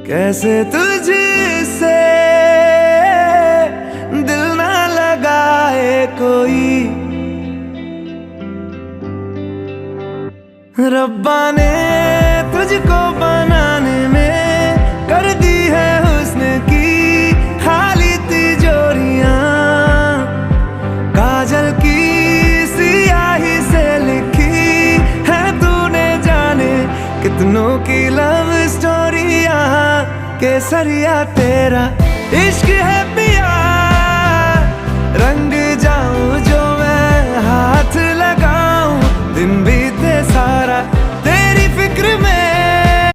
कैसे तुझसे दिल ना लगाए कोई। रब्बा ने तुझको बनाने में कर दी है हुस्न की खाली तिजोरियां। काजल की सियाही से लिखी है तूने जाने कितनों की लव स्टोरियां। केसरिया तेरा इश्क है